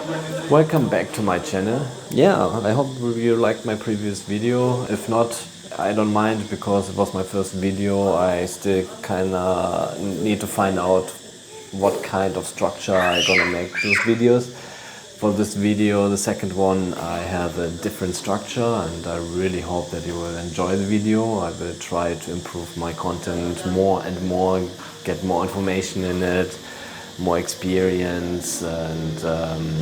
Welcome back to my channel. Yeah, I hope you liked my previous video. If not, I don't mind because it was my first video. I still kinda need to find out what kind of structure I'm gonna make those videos. For this video, the second one, I have a different structure and I really hope that you will enjoy the video. I will try to improve my content more and more, get more information in it, more experience, and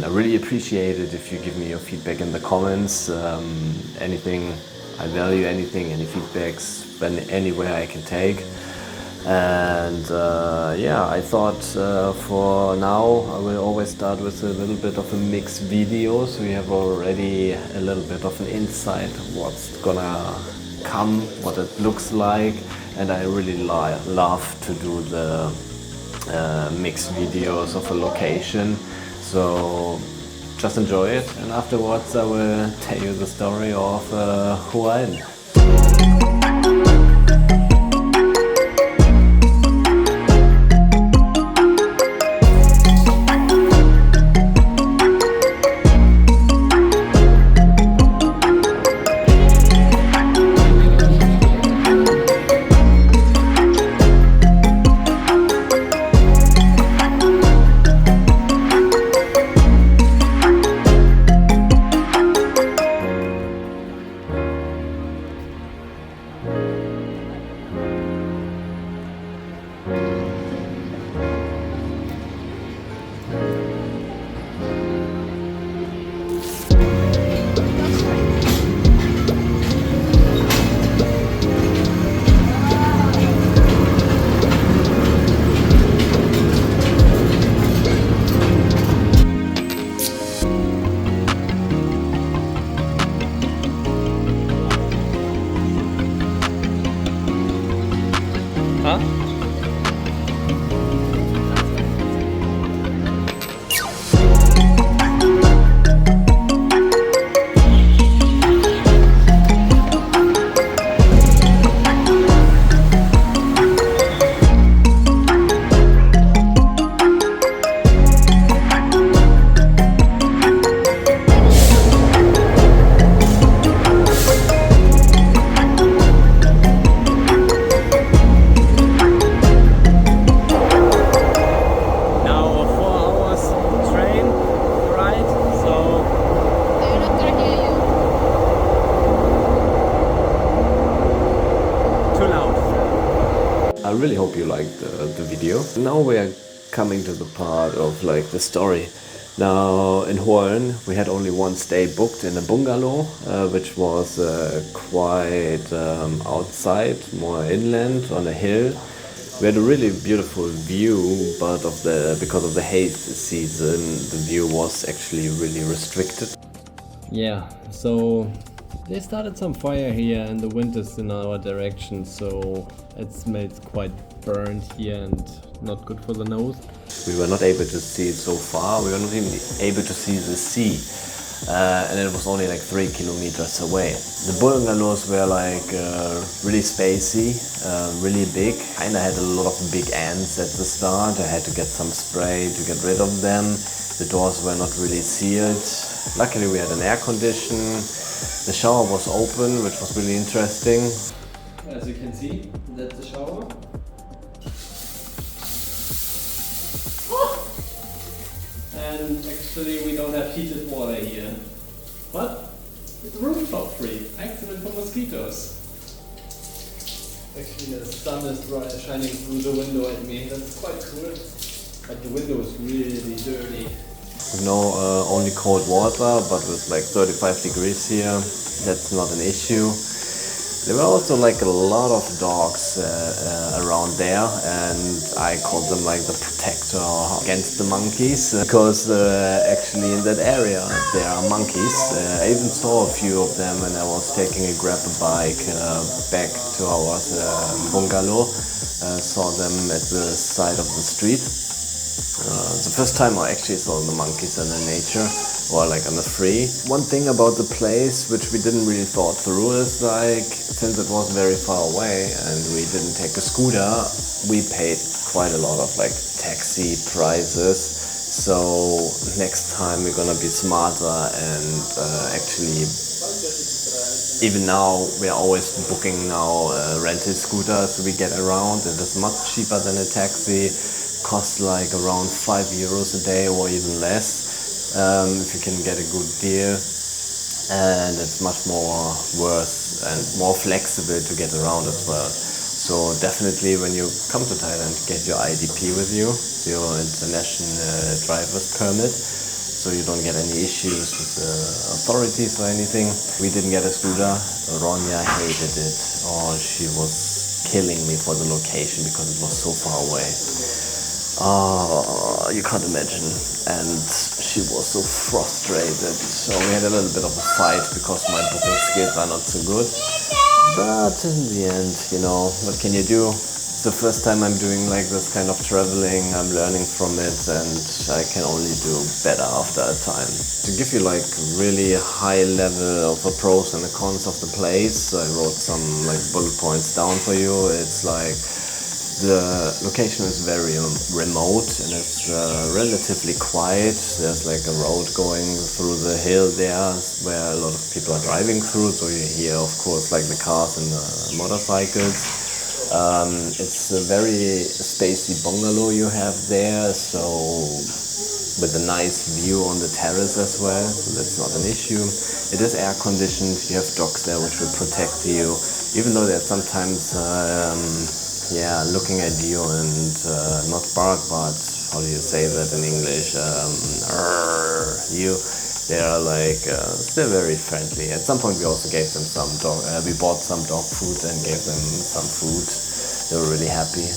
I really appreciate it if you give me your feedback in the comments. Anything, I value anything, any feedbacks, anywhere I can take. And yeah, I thought for now I will always start with a little bit of a mixed video, so you have already a little bit of an insight of what's gonna come, what it looks like, and I really love to do the mixed videos of a location. So just enjoy it, and afterwards I will tell you the story of Hua Hin. Huh? I really hope you liked the video. Now we are coming to the part of like the story. Now in Hua Hin we had only one stay booked in a bungalow, which was quite outside, more inland on a hill. We had a really beautiful view, but because of the haze season, the view was actually really restricted. Yeah, so they started some fire here and the wind is in our direction, so it smells quite burnt here and not good for the nose. We were not able to see it so far, we were not even able to see the sea. And it was only like 3 kilometers away. The bungalows were like really spacey, really big. Kinda had a lot of big ants at the start. I had to get some spray to get rid of them. The doors were not really sealed. Luckily we had an air condition. The shower was open, which was really interesting. As you can see, that's the shower. And actually we don't have heated water here. But it's rooftop free, excellent for mosquitoes. Actually the sun is shining through the window at me, that's quite cool. But the window is really dirty. No, only cold water, but with like 35 degrees here, that's not an issue. There were also like a lot of dogs around there, and I called them like the protector against the monkeys, because actually in that area there are monkeys. I even saw a few of them when I was taking a grab bike back to our bungalow. Saw them at the side of the street. The first time I actually saw the monkeys in the nature, or like on the free. One thing about the place which we didn't really thought through is like, since it was very far away and we didn't take a scooter, we paid quite a lot of like taxi prices. So next time we're gonna be smarter and actually, even now we are always booking now rented scooters so we get around. It is much cheaper than a taxi, costs like around €5 a day or even less if you can get a good deal, and it's much more worth and more flexible to get around as well. So definitely when you come to Thailand, get your IDP with you, your international driver's permit, so you don't get any issues with the authorities or anything. We didn't get a scooter. Ronja hated it, or she was killing me for the location because it was so far away. Oh, you can't imagine. And she was so frustrated. So we had a little bit of a fight because my booking skills are not so good. But in the end, you know, what can you do? It's the first time I'm doing like this kind of traveling. I'm learning from it, and I can only do better after a time. To give you like really high level of the pros and the cons of the place, I wrote some like bullet points down for you. It's like the location is very remote and it's relatively quiet. There's like a road going through the hill there where a lot of people are driving through, so you hear of course like the cars and the motorcycles. It's a very spacey bungalow you have there, so with a nice view on the terrace as well, so that's not an issue. It is air conditioned, you have dogs there which will protect you, even though there's sometimes looking at you and not bark, but how do you say that in English? They are like still very friendly. At some point we also gave them some dog. We bought some dog food and gave them some food. They were really happy,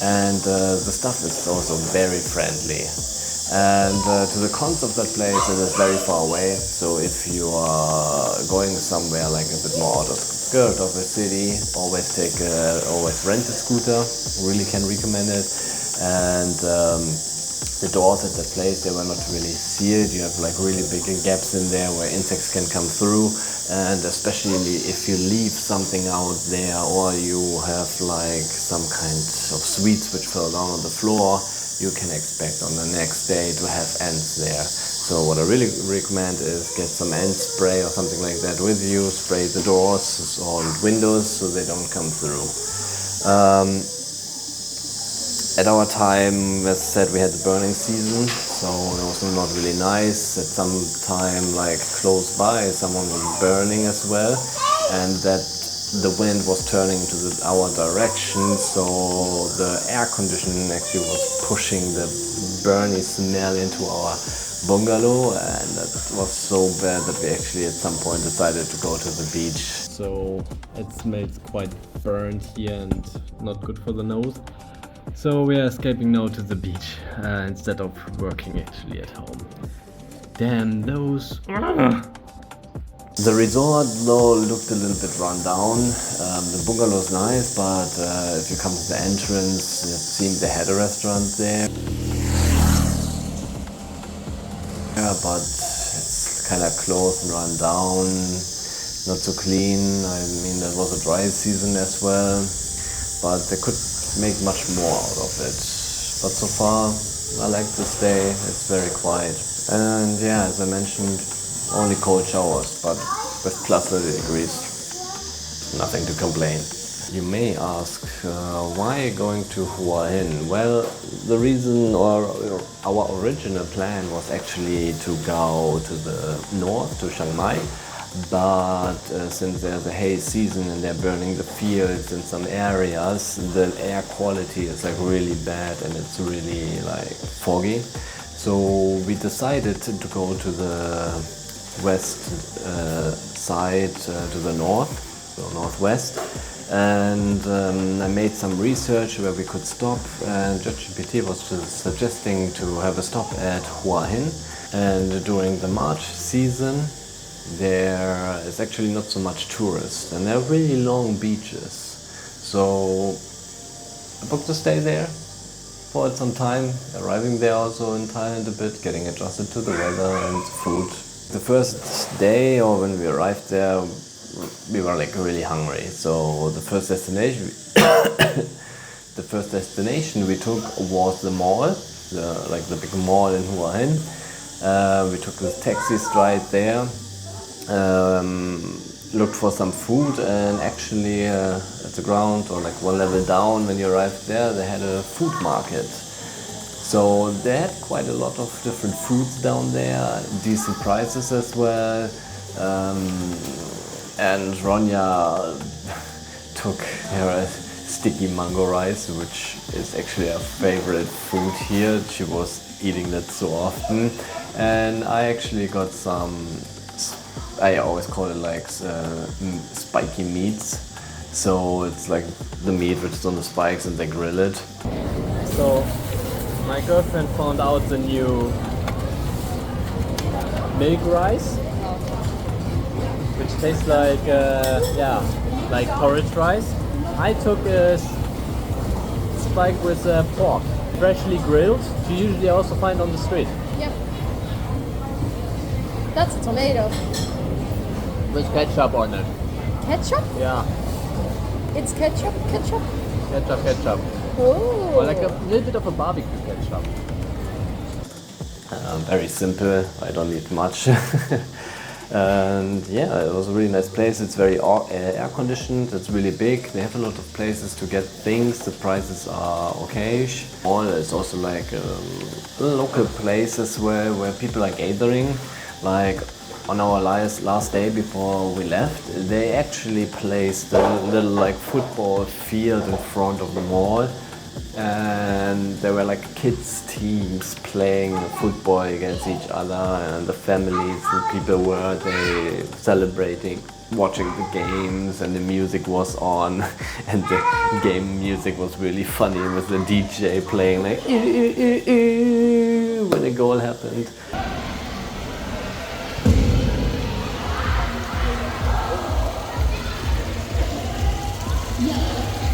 and the staff is also very friendly. And to the cons of that place, it is very far away. So if you are going somewhere like a bit more out of the skirt of the city, always rent a scooter. Really can recommend it. And the doors at that place, they were not really sealed. You have like really big gaps in there where insects can come through. And especially if you leave something out there, or you have like some kind of sweets which fell down on the floor, you can expect on the next day to have ants there. So what I really recommend is get some ant spray or something like that with you. Spray the doors or windows so they don't come through. At our time, as I said, we had the burning season, so it was not really nice. At some time, like close by, someone was burning as well, and that the wind was turning to our direction, so the air conditioning actually was pushing the burny smell into our bungalow, and that was so bad that we actually at some point decided to go to the beach. So it smells quite burnt here and not good for the nose. So we are escaping now to the beach instead of working actually at home. Damn those. The resort though looked a little bit run down. The bungalow is nice, but if you come to the entrance, it seemed they had a restaurant there. Yeah, but it's kind of closed and run down, not so clean. I mean, that was a dry season as well, but they could make much more out of it. But so far, I like to stay. It's very quiet. And yeah, as I mentioned, only cold showers, but with plus 30 degrees, nothing to complain. You may ask, why going to Hua Hin? Well, the reason, or our original plan was actually to go to the north, to Chiang Mai, but since there's a haze season and they're burning the fields in some areas, the air quality is like really bad and it's really like foggy. So we decided to go to the west side, to the north, so northwest, and I made some research where we could stop, and ChatGPT was suggesting to have a stop at Hua Hin, and during the March season there is actually not so much tourists and there are really long beaches, so I booked a stay there for some time, arriving there also in Thailand a bit, getting adjusted to the weather and food. The first day, or when we arrived there, we were like really hungry. So the first destination we took was the mall, the big mall in Hua Hin. We took this taxi straight there, looked for some food, and actually at the ground or like one level down when you arrived there, they had a food market. So they had quite a lot of different foods down there, decent prices as well. And Ronja took her sticky mango rice, which is actually her favorite food here. She was eating that so often. And I actually got some, I always call it like spiky meats. So it's like the meat which is on the spikes and they grill it. So my girlfriend found out the new milk rice, which tastes like like porridge rice. I took a spike with pork, freshly grilled. You usually also find on the street. Yep. That's a tomato. With ketchup on it. Ketchup? Yeah, It's ketchup? Ketchup? ketchup. Oh. Or like a little bit of a barbecue ketchup. Very simple, I don't need much. And yeah, it was a really nice place. It's very air conditioned, it's really big. They have a lot of places to get things, the prices are okay-ish. It's also like local places where people are gathering. Like on our last day before we left, they actually placed a little like football field in front of the mall. And there were like kids teams playing football against each other, and the families and people were they celebrating, watching the games, and the music was on, and the game music was really funny with the DJ playing like when a goal happened.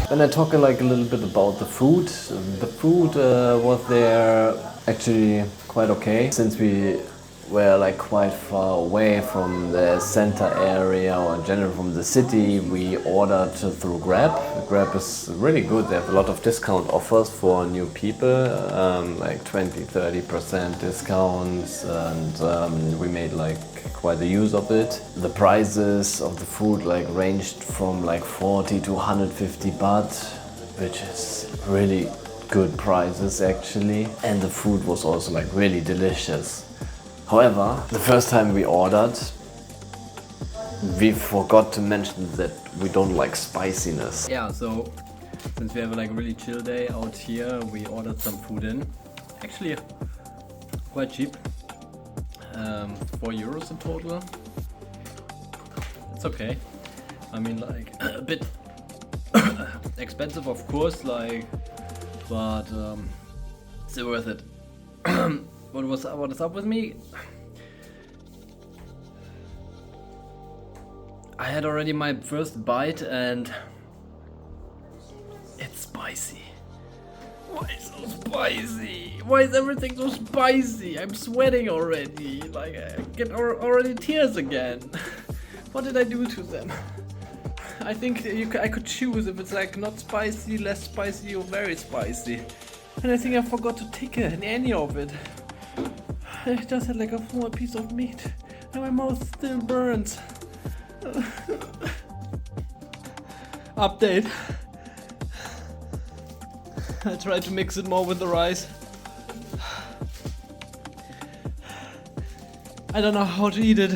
When I talk like a little bit about the food was there actually quite okay. Since we were like quite far away from the center area or in general from the city, we ordered through Grab. Grab is really good. They have a lot of discount offers for new people, like 20-30% discounts, and we made like quite a use of it. The prices of the food like ranged from like 40 to 150 baht, which is really good prices actually. And the food was also like really delicious. However, the first time we ordered, we forgot to mention that we don't like spiciness. Yeah, so since we have like a really chill day out here, we ordered some food in. Actually, quite cheap. 4 euros in total. It's okay. I mean, like a bit expensive, of course, like, but still worth it. What is up with me? I had already my first bite and it's spicy. Why so spicy? Why is everything so spicy? I'm sweating already. Like I get already tears again. What did I do to them? I think I could choose if it's like not spicy, less spicy, or very spicy. And I think I forgot to take any of it. I just had like a small piece of meat and my mouth still burns. Update. I tried to mix it more with the rice. I don't know how to eat it.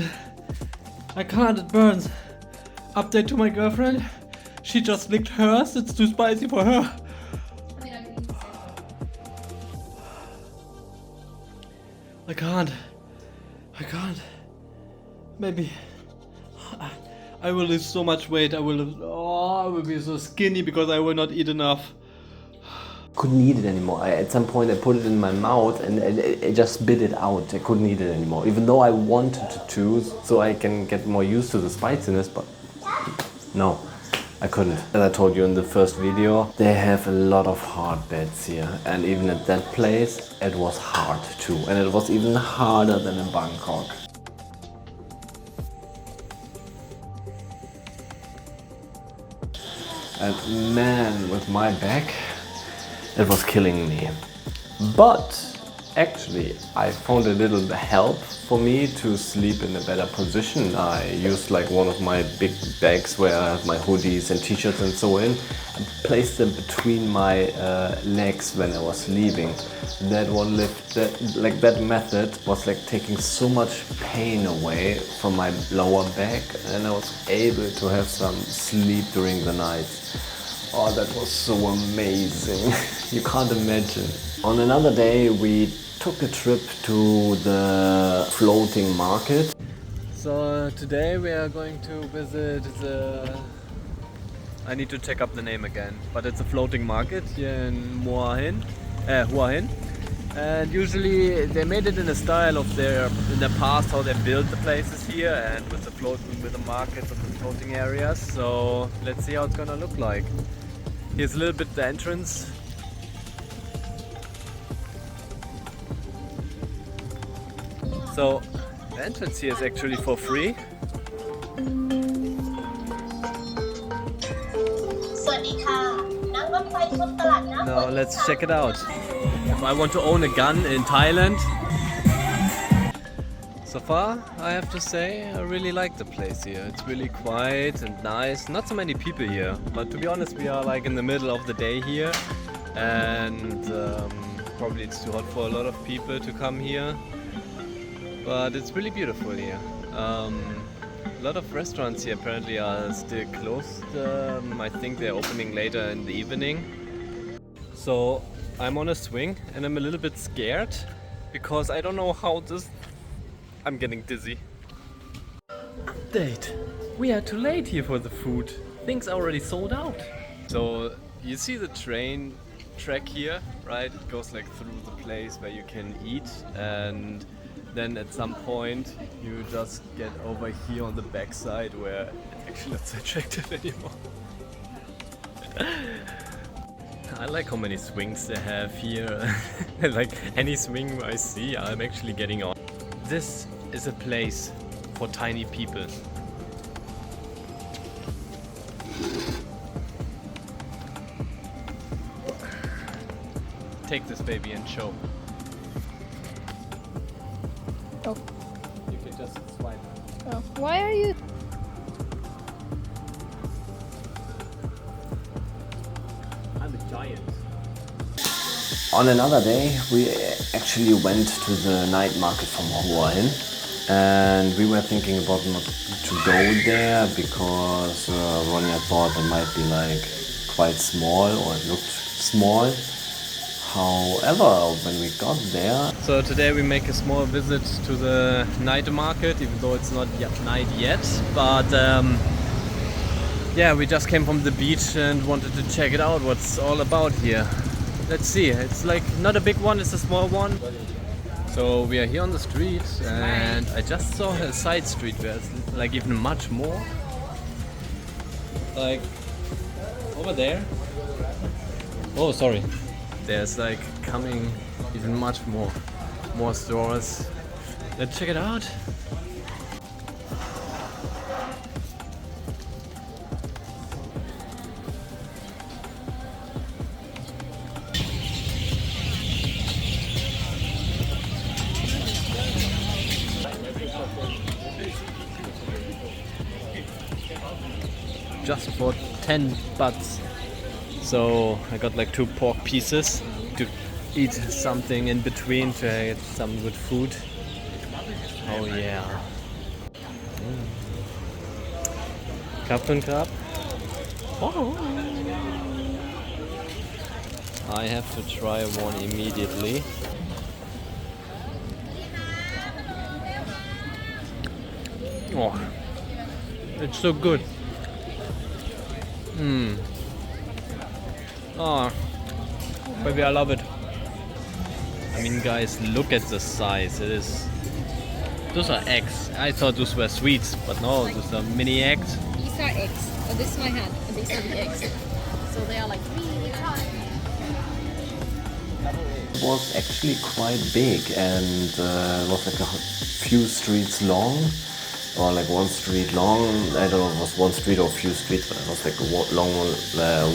I can't, it burns. Update to my girlfriend. She just licked hers, it's too spicy for her. I can't. Maybe I will lose so much weight. I will be so skinny because I will not eat enough. Couldn't eat it anymore. At some point I put it in my mouth and I just spit it out. I couldn't eat it anymore. Even though I wanted to choose so I can get more used to the spiciness, but no, I couldn't. As I told you in the first video, they have a lot of hard beds here. And even at that place, it was hard too. And it was even harder than in Bangkok. And man, with my back, it was killing me. But Actually, I found a little help for me to sleep in a better position. I used like one of my big bags where I have my hoodies and t-shirts and so in, and placed them between my legs when I was sleeping. That method was like taking so much pain away from my lower back, and I was able to have some sleep during the night. Oh, that was so amazing. You can't imagine. On another day, we took a trip to the floating market. So today we are going to visit I need to check up the name again, but it's a floating market here in Hua Hin. And usually they made it in the style of in the past how they built the places here, and with the markets and the floating areas. So let's see how it's gonna look like. Here's a little bit the entrance. So the entrance here is actually for free. Now let's check it out. If I want to own a gun in Thailand. So far, I have to say, I really like the place here. It's really quiet and nice. Not so many people here, but to be honest, we are like in the middle of the day here, and probably it's too hot for a lot of people to come here. But it's really beautiful here. A lot of restaurants here apparently are still closed. I think they're opening later in the evening. So I'm on a swing and I'm a little bit scared because I don't know how this... I'm getting dizzy. Update! We are too late here for the food. Things are already sold out. So you see the train track here, right? It goes like through the place where you can eat, and then at some point you just get over here on the backside where it's actually not so attractive anymore. I like how many swings they have here. Like any swing I see, I'm actually getting on. This is a place for tiny people. Take this baby and show. Oh. You can just swipe. Oh. Why are you? I'm a giant. On another day, we actually went to the night market from Hua Hin, and we were thinking about not to go there because Ronja thought it might be like quite small, or it looked small. However, when we got there... So today we make a small visit to the night market, even though it's not yet night yet, but yeah, we just came from the beach and wanted to check it out, what's all about here. Let's see, it's like not a big one, it's a small one. So we are here on the street, and I just saw a side street where it's like even much more. Like over there. Oh, sorry. There's like coming even much more stores. Let's check it out. Just for 10 bahts. So I got like 2 pork pieces to eat something in between to get some good food. Oh yeah. Krab. Oh. I have to try one immediately. Oh, it's so good. Oh, baby, I love it. I mean, guys, look at the size. It is. Those are eggs. I thought those were sweets, but no, those are mini eggs. These are eggs. Oh, this is my hand, and these are the eggs. So they are like really tiny. It was actually quite big, and was like a few streets long, or like one street long. I don't know if it was one street or a few streets, but it was like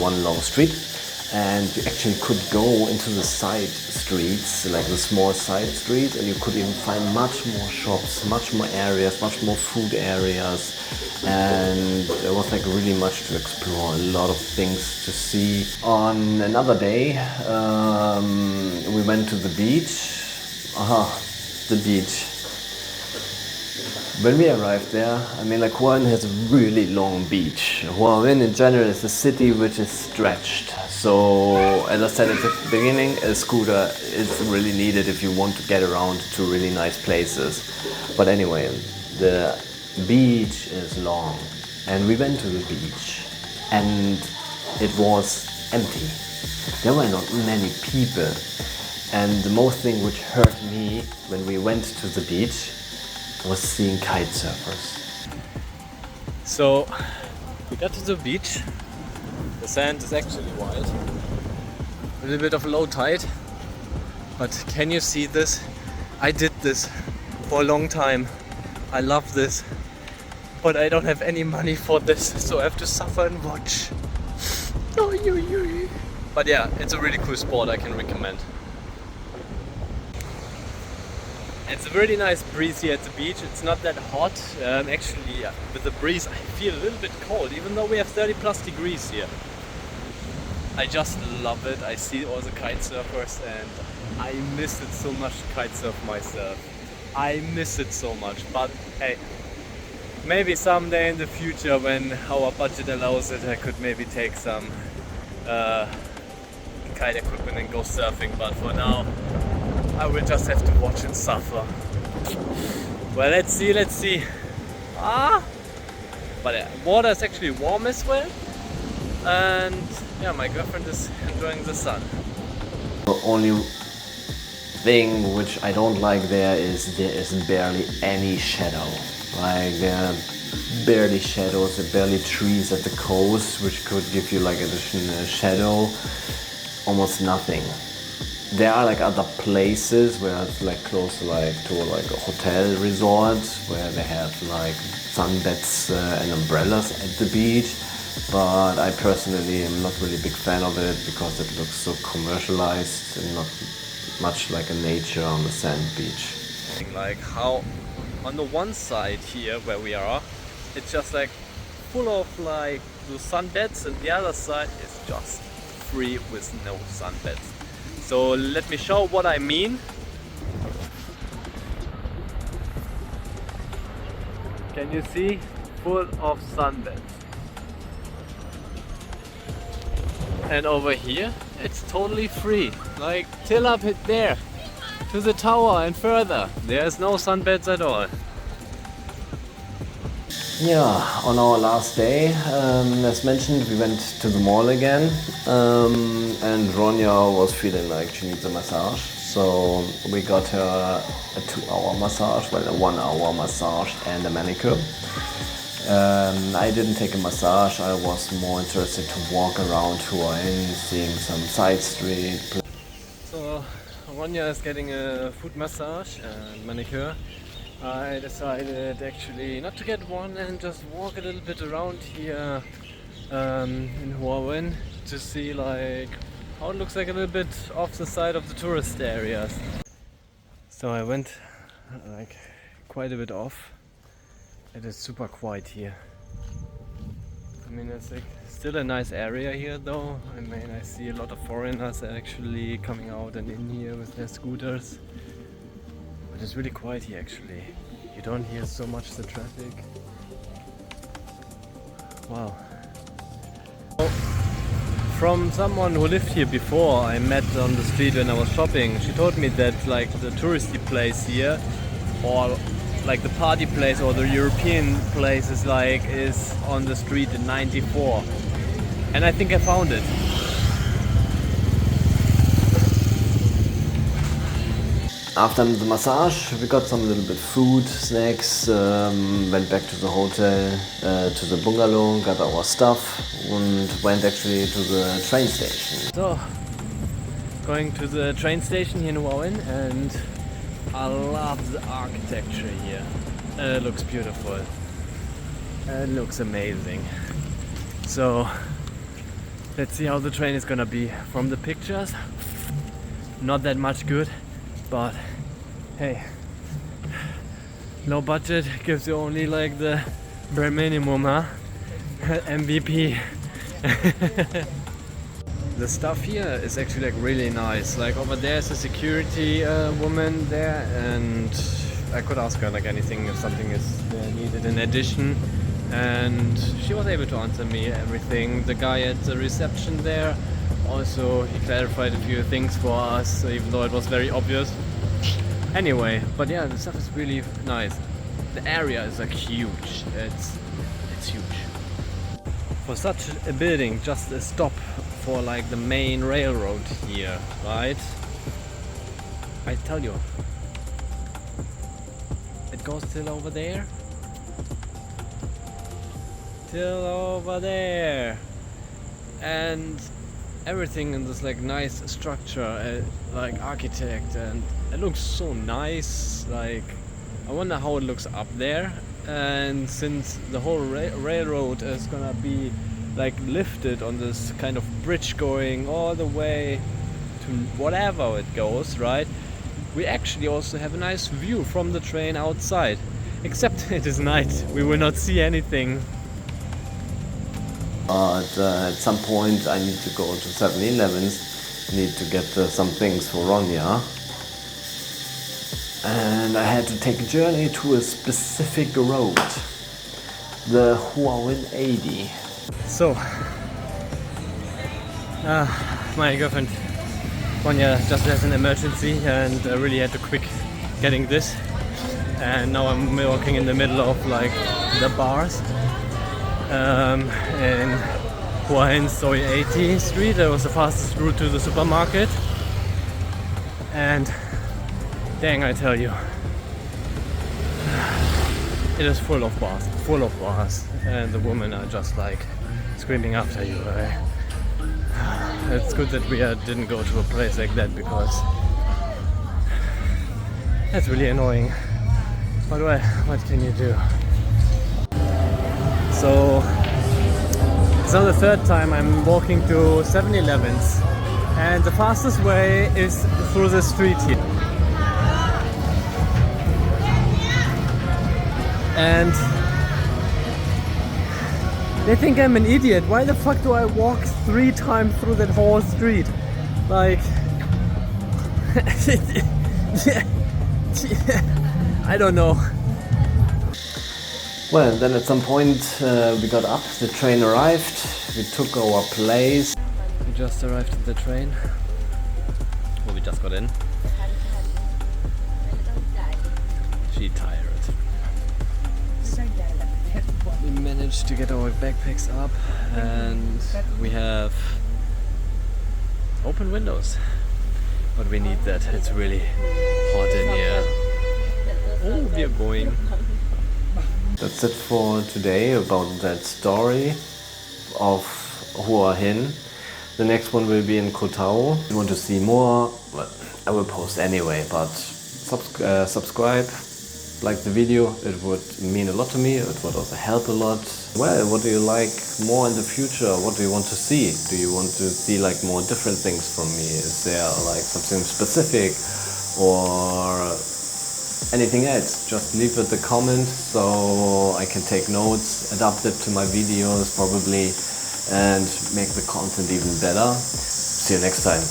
one long street. and you actually could go into the side streets, like the small side streets, and you could even find much more shops, much more areas, much more food areas, and there was like really much to explore, a lot of things to see. On another day, we went to the beach. The beach. When we arrived there, I mean, like, Hua Hin has a really long beach. Hua Hin in general is a city which is stretched. So, as I said at the beginning, a scooter is really needed if you want to get around to really nice places. But anyway, the beach is long. And we went to the beach and it was empty. There were not many people. And the most thing which hurt me when we went to the beach was seeing kite surfers. So we got to the beach. The sand is actually white. A little bit of low tide. But can you see this? I did this for a long time. I love this. But I don't have any money for this, so I have to suffer and watch. But yeah, it's a really cool sport I can recommend. It's a really nice breeze here at the beach. It's not that hot. Actually, with the breeze I feel a little bit cold, even though we have 30+ degrees here. I just love it. I see all the kite surfers and I miss it so much to kite surf myself. I miss it so much, but hey, maybe someday in the future when our budget allows it, I could maybe take some kite equipment and go surfing, but for now I will just have to watch and suffer. Well, let's see. But yeah, water is actually warm as well. And yeah, my girlfriend is enjoying the sun. The only thing which I don't like there is barely any shadow. Like, there are barely shadows, there are barely trees at the coast, which could give you like additional shadow. Almost nothing. There are like other places where it's like close to like a hotel resort where they have like sunbeds and umbrellas at the beach, but I personally am not really a big fan of it because it looks so commercialized and not much like a nature on the sand beach. Like how on the one side here where we are, it's just like full of like the sunbeds, and the other side is just free with no sunbeds. So let me show what I mean. Can you see? Full of sunbeds. And over here, it's totally free. Like till up there, to the tower and further. There's no sunbeds at all. Yeah, on our last day, as mentioned, we went to the mall again, and Ronja was feeling like she needs a massage, so we got her a 2-hour massage, well, a 1-hour massage and a manicure. I didn't take a massage, I was more interested to walk around Hua Hin, seeing some side street. So Ronja is getting a foot massage and manicure. I decided actually not to get one and just walk a little bit around here in Hua Hin to see like how it looks like a little bit off the side of the tourist areas. So I went like quite a bit off. It is super quiet here. I mean, it's like still a nice area here though. I mean, I see a lot of foreigners actually coming out and in here with their scooters. But it's really quiet here actually. You don't hear so much the traffic. Wow. From someone who lived here before, I met on the street when I was shopping. She told me that like the touristy place here, or like the party place or the European place is on the street in 94. And I think I found it. After the massage, we got some little bit food, snacks, went back to the hotel, to the bungalow, got our stuff, and went actually to the train station. So, going to the train station here in Hua Hin, and I love the architecture here. It looks beautiful. It looks amazing. So, Let's see how the train is gonna be. From the pictures, not that much good, but hey, low budget gives you only like the bare minimum, huh? MVP. The stuff here is actually like really nice. Like over there is a security woman there, and I could ask her like anything if something is needed in addition, and she was able to answer me everything. The guy at the reception there also, he clarified a few things for us, even though it was very obvious. Anyway, but yeah, the stuff is really nice. The area is like huge. It's huge. For such a building, just a stop for like the main railroad here, right? I tell you, it goes till over there. Till over there. And everything in this like nice structure, like architect, and it looks so nice. Like, I wonder how it looks up there. And since the whole railroad is gonna be like lifted on this kind of bridge going all the way to whatever it goes, right? We actually also have a nice view from the train outside. Except it is night, we will not see anything. At some point I need to go to 7-Elevens, need to get some things for Ronja. And I had to take a journey to a specific road, the Hua Hin 80. So, my girlfriend Ronja just has an emergency, and I really had to quick getting this. And now I'm walking in the middle of like the bars in Hua Hin Soy 80 Street. That was the fastest route to the supermarket. And dang, I tell you, it is full of bars, and the women are just like screaming after you. It's good that we didn't go to a place like that, because that's really annoying. But well, what can you do? So it's now the third time I'm walking to 7-Elevens, and the fastest way is through the street here. And they think I'm an idiot. Why the fuck do I walk 3 times through that whole street? Like, I don't know. Well, then at some point we got up, the train arrived, we took our place. We just arrived at the train. Well, we just got in. She tired. We managed to get our backpacks up, and we have open windows. But we need that, it's really hot in here. Oh, we're going. That's it for today about that story of Hua Hin. The next one will be in Koh Tao. If you want to see more, well, I will post anyway, but subscribe, like the video, it would mean a lot to me, it would also help a lot. Well, what do you like more in the future? What do you want to see? Do you want to see like more different things from me? Is there like something specific or anything else? Just leave it a comment so I can take notes, adapt it to my videos probably, and make the content even better. See you next time.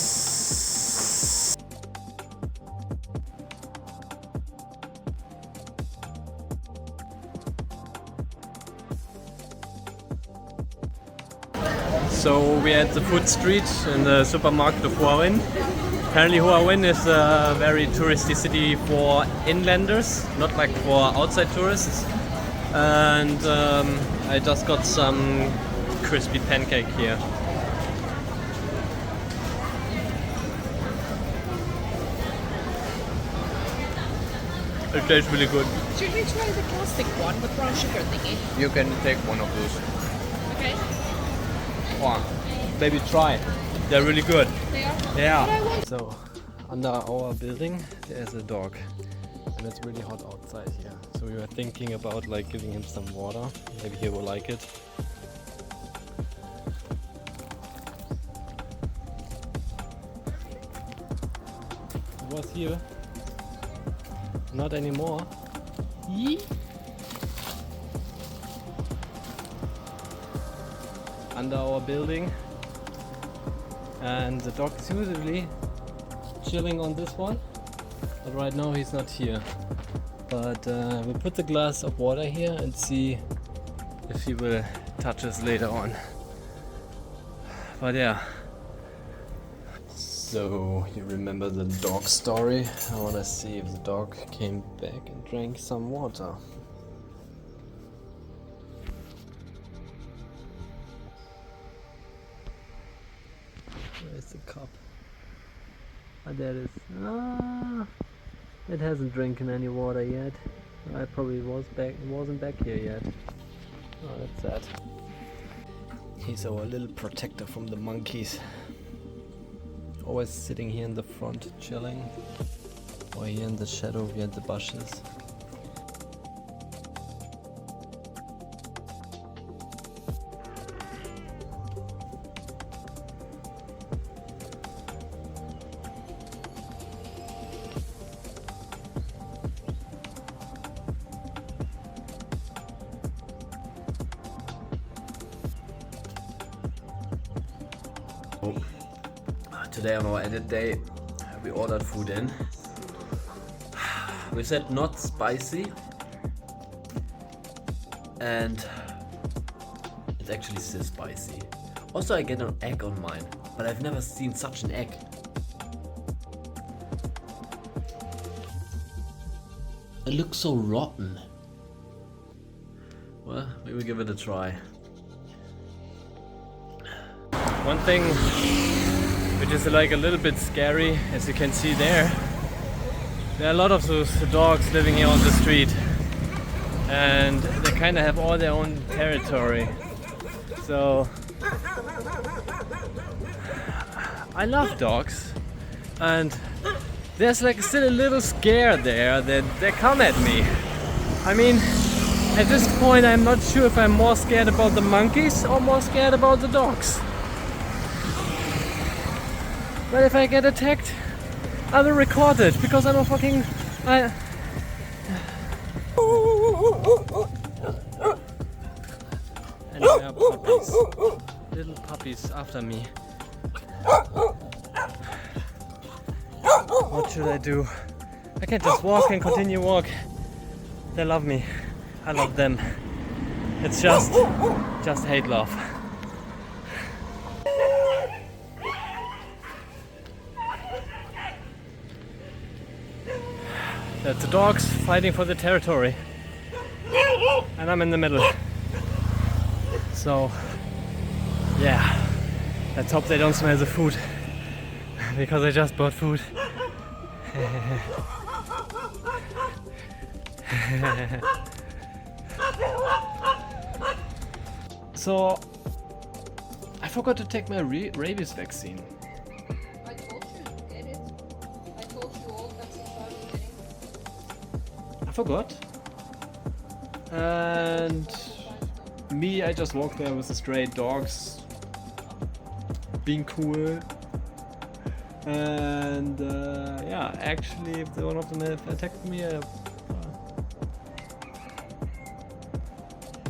So we're at the food street in the supermarket of Hua Hin. Apparently Hua Hin is a very touristy city for inlanders, not like for outside tourists. And I just got some crispy pancake here. It tastes really good. Should we try the plastic one with brown sugar thingy? You can take one of those. Okay. Oh, maybe try. They're really good. They are? Yeah. So, under our building there's a dog, and it's really hot outside here. So we were thinking about like giving him some water. Maybe he will like it. was here. Not anymore. Yee. Under our building. And the dog is usually chilling on this one. But right now he's not here. But we'll put the glass of water here and see if he will touch us later on. But yeah. So you remember the dog story? I wanna see if the dog came back and drank some water. Where's the cup? Ah, there it is. Ah, it hasn't drinking any water yet. I probably wasn't back here yet. Oh, that's sad. He's our little protector from the monkeys. Always sitting here in the front, chilling. Or here in the shadow behind the bushes. Today on our edit day, we ordered food in. We said not spicy, and it's actually still spicy. Also, I get an egg on mine, but I've never seen such an egg. It looks so rotten. Well, we will give it a try. One thing which is like a little bit scary, as you can see there are a lot of those dogs living here on the street, and they kind of have all their own territory. So I love dogs, and there's like still a little scare there that they come at me. I mean, at this point I'm not sure if I'm more scared about the monkeys or more scared about the dogs. But if I get attacked, I will record it because I'm a fucking... And there are puppies. Little puppies after me. What should I do? I can't just walk and continue walk. They love me. I love them. It's just hate love. The dogs fighting for the territory, and I'm in the middle. So yeah, let's hope they don't smell the food, because I just bought food. So I forgot to take my rabies vaccine. I told you to get it. I told you all vaccines are getting. I forgot. And me, I just walked there with the stray dogs, being cool. And yeah, actually, if one of them have attacked me,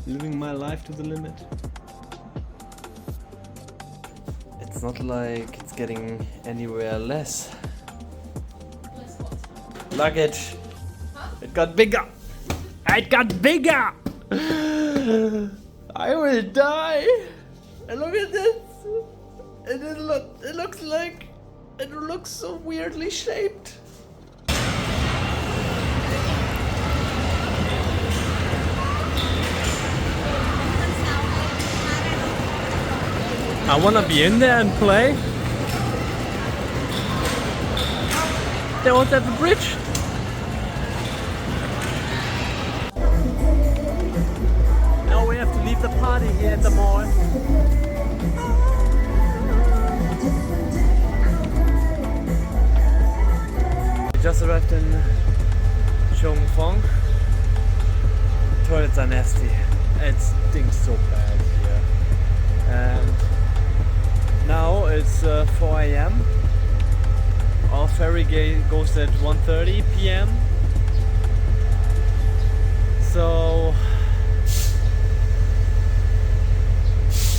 living my life to the limit. It's not like it's getting anywhere less. Less what? Luggage. Huh? It got bigger. It got bigger. I will die. And look at this. And it looks like it looks so weirdly shaped. I wanna be in there and play. They won't have a bridge. Now we have to leave the party here at the mall. We just arrived in Chongfong. Toilets are nasty. It stinks so bad here. And now it's 4 AM. Our ferry goes at 1:30 p.m. So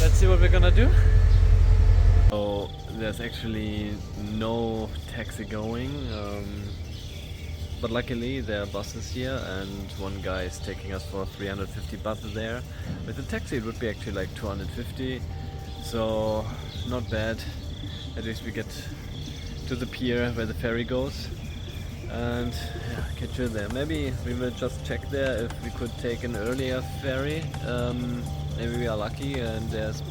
let's see what we're gonna do. So there's actually no taxi going, but luckily there are buses here, and one guy is taking us for 350 baht there. With a taxi it would be actually like 250, so not bad. At least we get to the pier where the ferry goes, and yeah, catch you there. Maybe we will just check there if we could take an earlier ferry. Maybe we are lucky and there's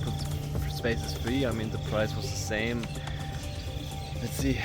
spaces free. I mean, the price was the same. Let's see.